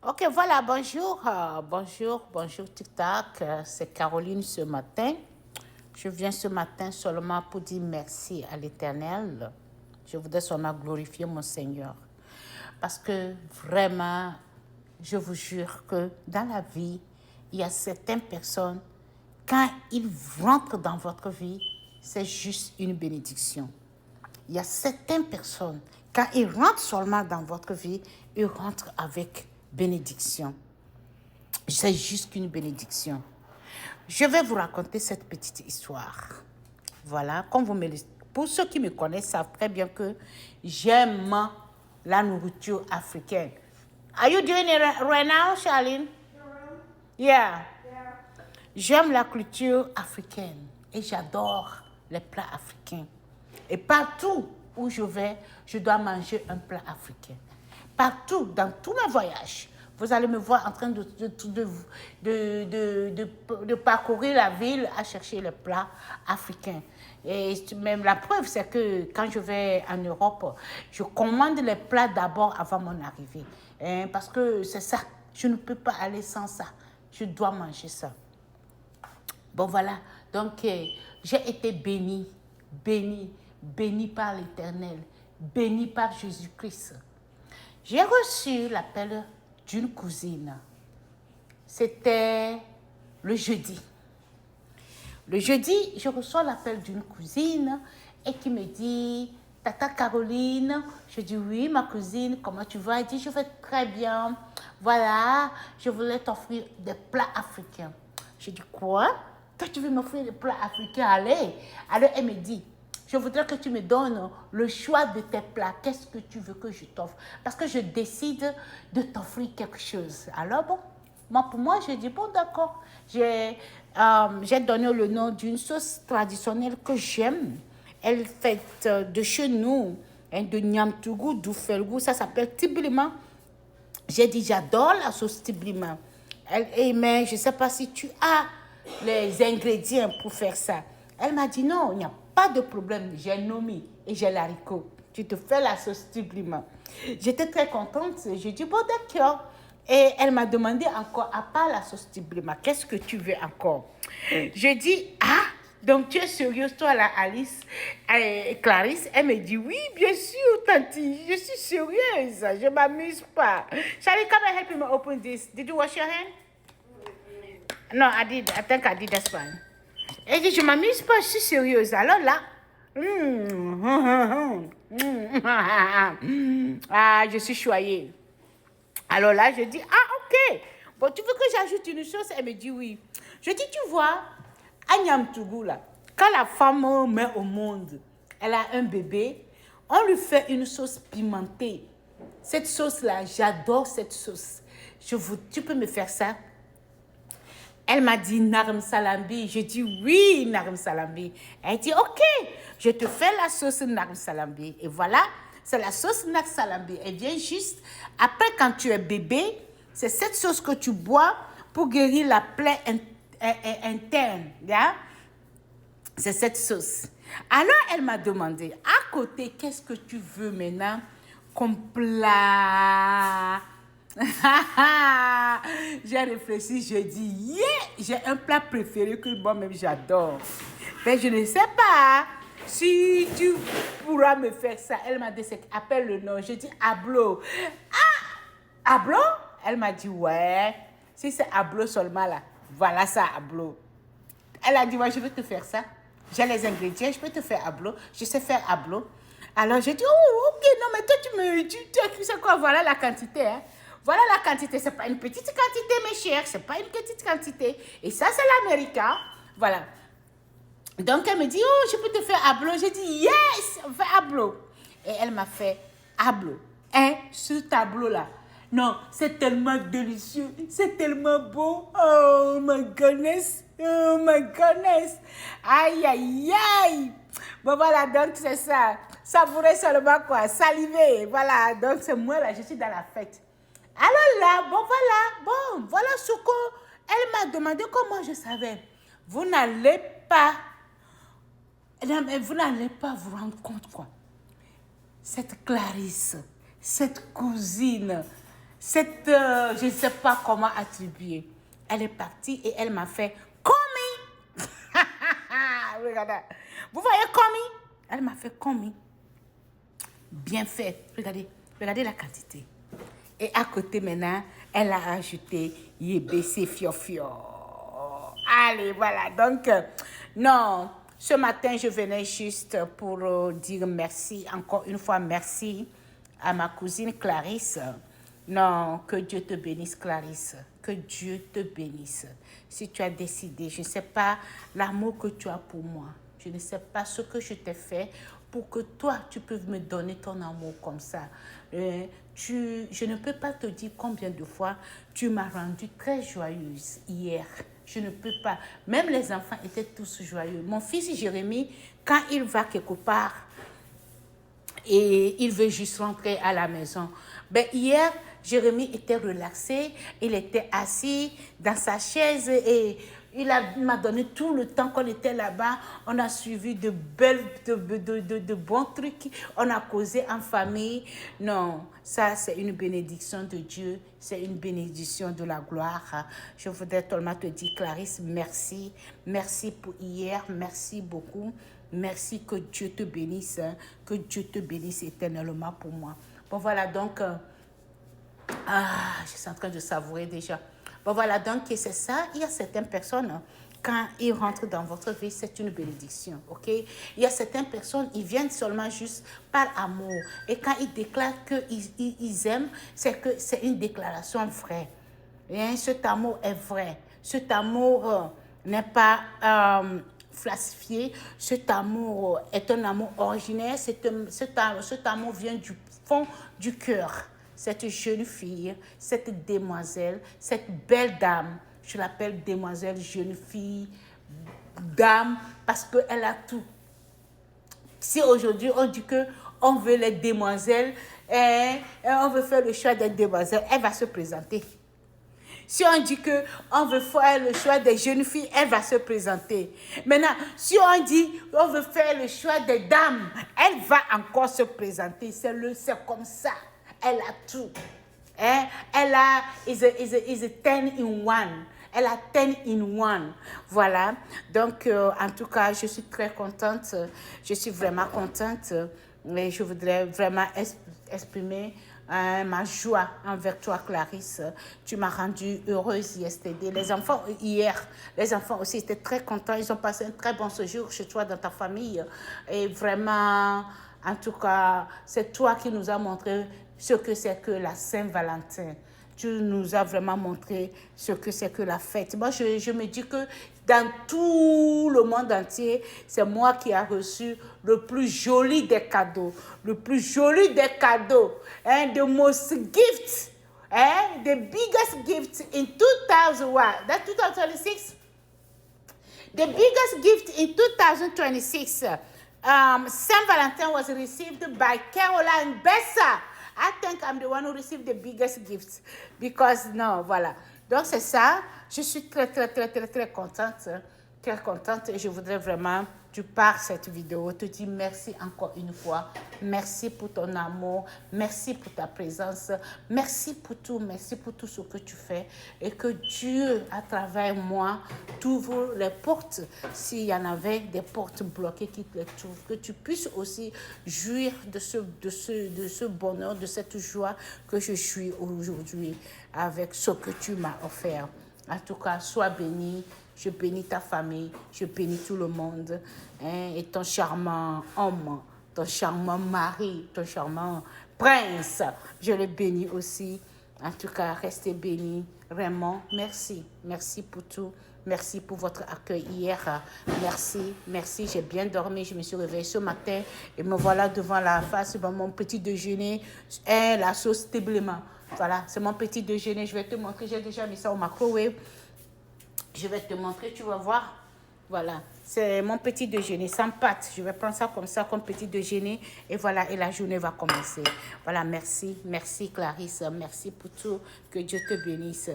Ok, voilà, bonjour, bonjour TikTok, c'est Caroline ce matin. Je viens ce matin seulement pour dire merci à l'Éternel. Je voudrais seulement glorifier mon Seigneur. Parce que vraiment, je vous jure que dans la vie, il y a certaines personnes, quand ils rentrent dans votre vie, c'est juste une bénédiction. Il y a certaines personnes, quand ils rentrent seulement dans votre vie, ils rentrent avec bénédiction. C'est juste une bénédiction. Je vais vous raconter cette petite histoire. Voilà, comme vous me le... Pour ceux qui me connaissent, savent très bien que j'aime la nourriture africaine. Are you doing it right now, Charlene? Yeah. J'aime la culture africaine et j'adore les plats africains. Et partout où je vais, je dois manger un plat africain. Partout, dans tous mes voyages, vous allez me voir en train de parcourir la ville à chercher les plats africains. Et même la preuve, c'est que quand je vais en Europe, je commande les plats d'abord avant mon arrivée. Parce que c'est ça, je ne peux pas aller sans ça. Je dois manger ça. Bon, voilà. Donc, j'ai été bénie par l'Éternel, bénie par Jésus-Christ. J'ai reçu l'appel d'une cousine. C'était le jeudi. Le jeudi, je reçois l'appel d'une cousine et qui me dit, Tata Caroline, je dis oui, ma cousine, comment tu vas? Elle dit, je vais très bien. Voilà, je voulais t'offrir des plats africains. Je dis, quoi? Toi, tu veux m'offrir des plats africains? Allez. Alors, elle me dit, je voudrais que tu me donnes le choix de tes plats. Qu'est-ce que tu veux que je t'offre? Parce que je décide de t'offrir quelque chose. Alors, bon, pour moi, je dis, bon, d'accord. J'ai donné le nom d'une sauce traditionnelle que j'aime. Elle est faite de chez nous, de Niamtougou, d'Oufelgou. Ça s'appelle Tiblima. J'ai dit, j'adore la sauce Tiblima. Mais je ne sais pas si tu as les ingrédients pour faire ça. Elle m'a dit, non, il n'y a pas de problème. J'ai nommé et j'ai l'haricot. Tu te fais la sauce Tiblima. J'étais très contente. J'ai dit, bon, d'accord. Et elle m'a demandé encore, à part la sauce Tiblima, qu'est-ce que tu veux encore? Je dis, ah, donc tu es sérieuse, toi, là, Alice, Clarisse? Elle me dit, oui, bien sûr, tanti, je suis sérieuse, je ne m'amuse pas. Charlie, come and help me open this. Did you wash your hand? No, I did. I think I did, that's fine. Elle dit, je ne m'amuse pas, je suis sérieuse. Alors là, ah, je suis choyée. Alors là, je dis, ah, ok. Bon, tu veux que j'ajoute une chose? Elle me dit oui. Je dis, tu vois, à Niamtougou, là, quand la femme met au monde, elle a un bébé, on lui fait une sauce pimentée. Cette sauce-là, j'adore cette sauce. Tu peux me faire ça? Elle m'a dit Naram Salambi. Je dis oui, Naram Salambi. Elle dit ok, je te fais la sauce Naram Salambi. Et voilà, c'est la sauce Naram Salambi. Elle vient juste après quand tu es bébé. C'est cette sauce que tu bois pour guérir la plaie interne. Yeah? C'est cette sauce. Alors elle m'a demandé à côté, qu'est-ce que tu veux maintenant comme plat? J'ai réfléchi, je dis, yeah, j'ai un plat préféré que moi-même j'adore. Mais je ne sais pas si tu pourras me faire ça. Elle m'a dit, appelle le nom. Je dis, Ablo. Ah, Ablo? Elle m'a dit, ouais. Si c'est Ablo seulement là, voilà ça, Ablo. Elle a dit, moi, je vais te faire ça. J'ai les ingrédients, je peux te faire Ablo. Je sais faire Ablo. Alors, j'ai dit, oh, ok, non, mais toi, tu sais quoi, voilà la quantité, hein. Voilà la quantité, c'est pas une petite quantité, mes chers, c'est pas une petite quantité. Et ça, c'est l'américain. Voilà. Donc, elle me dit, oh, je peux te faire Ablo. J'ai dit, yes, fais Ablo. Et elle m'a fait Ablo. Hein, ce tableau-là. Non, c'est tellement délicieux, c'est tellement beau. Oh, my goodness. Oh, my goodness. Aïe, aïe, aïe. Bon, voilà, donc c'est ça. Savourer seulement quoi, saliver. Voilà, donc c'est moi là, je suis dans la fête. Alors là, voilà ce qu'elle m'a demandé comment je savais. Vous n'allez pas vous rendre compte quoi. Cette Clarisse, cette cousine, je ne sais pas comment attribuer. Elle est partie et elle m'a fait commis. Regardez. Vous voyez commis? Elle m'a fait commis. Bien fait. Regardez, regardez la quantité. Et à côté maintenant, elle a ajouté Yébessé Fiofio. Allez, voilà. Donc, non, ce matin, je venais juste pour dire merci, encore une fois, merci à ma cousine Clarisse. Non, que Dieu te bénisse, Clarisse. Que Dieu te bénisse. Si tu as décidé, je ne sais pas l'amour que tu as pour moi. Je ne sais pas ce que je t'ai fait pour que toi, tu peux me donner ton amour comme ça. Je ne peux pas te dire combien de fois tu m'as rendue très joyeuse hier. Je ne peux pas. Même les enfants étaient tous joyeux. Mon fils Jérémie, quand il va quelque part et il veut juste rentrer à la maison, ben hier, Jérémie était relaxé, il était assis dans sa chaise et il m'a donné tout le temps qu'on était là-bas. On a suivi de bons trucs. On a causé en famille. Non, ça, c'est une bénédiction de Dieu. C'est une bénédiction de la gloire. Je voudrais tellement te dire, Clarisse, merci. Merci pour hier. Merci beaucoup. Merci, que Dieu te bénisse. Que Dieu te bénisse éternellement pour moi. Bon, voilà, donc... je suis en train de savourer déjà. Bon, voilà, donc c'est ça. Il y a certaines personnes, quand ils rentrent dans votre vie, c'est une bénédiction, ok? Il y a certaines personnes, ils viennent seulement juste par amour. Et quand ils déclarent qu'ils aiment, c'est que c'est une déclaration vraie. Et cet amour est vrai. Cet amour n'est pas falsifié. Cet amour est un amour originaire. Cet amour vient du fond du cœur. Cette jeune fille, cette demoiselle, cette belle dame, je l'appelle demoiselle, jeune fille, dame, parce qu'elle a tout. Si aujourd'hui on dit qu'on veut les demoiselles, et on veut faire le choix des demoiselles, elle va se présenter. Si on dit qu'on veut faire le choix des jeunes filles, elle va se présenter. Maintenant, si on dit qu'on veut faire le choix des dames, elle va encore se présenter. C'est comme ça. Elle a tout. Hein? Elle a is a 10 in 1. Elle a 10 in 1. Voilà. Donc, en tout cas, je suis très contente. Je suis vraiment contente. Mais je voudrais vraiment exprimer ma joie envers toi, Clarisse. Tu m'as rendue heureuse yesterday. Les enfants, hier, les enfants aussi étaient très contents. Ils ont passé un très bon séjour chez toi, dans ta famille. Et vraiment, en tout cas, c'est toi qui nous as montré ce que c'est que la Saint-Valentin. Tu nous as vraiment montré ce que c'est que la fête. Moi, je me dis que dans tout le monde entier, c'est moi qui ai reçu le plus joli des cadeaux. Le plus joli des cadeaux. Hein, the most gift. Hein, the biggest gift in 2000, what? That 2026? The biggest gift in 2026. Saint Valentin was received by Caroline Bessa. I think I'm the one who received the biggest gifts because no, voilà. Donc c'est ça. Je suis très contente, très contente et je voudrais vraiment, tu pars cette vidéo, te dire merci encore une fois. Merci pour ton amour, merci pour ta présence, merci pour tout ce que tu fais et que Dieu, à travers moi, t'ouvre les portes. S'il y en avait des portes bloquées, qu'il te les trouve, que tu puisses aussi jouir de ce bonheur, de cette joie que je suis aujourd'hui avec ce que tu m'as offert. En tout cas, sois béni. Je bénis ta famille, je bénis tout le monde. Hein, et ton charmant homme, ton charmant mari, ton charmant prince, je le bénis aussi. En tout cas, restez bénis. Vraiment, merci. Merci pour tout. Merci pour votre accueil hier. Merci. J'ai bien dormi. Je me suis réveillée ce matin et me voilà devant la face de mon petit déjeuner. Et la sauce téblement. Voilà, c'est mon petit déjeuner. Je vais te montrer. J'ai déjà mis ça au microwave. Je vais te montrer, tu vas voir. Voilà, c'est mon petit déjeuner sans pâte. Je vais prendre ça comme petit déjeuner. Et voilà, et la journée va commencer. Voilà, merci Clarisse. Merci pour tout. Que Dieu te bénisse.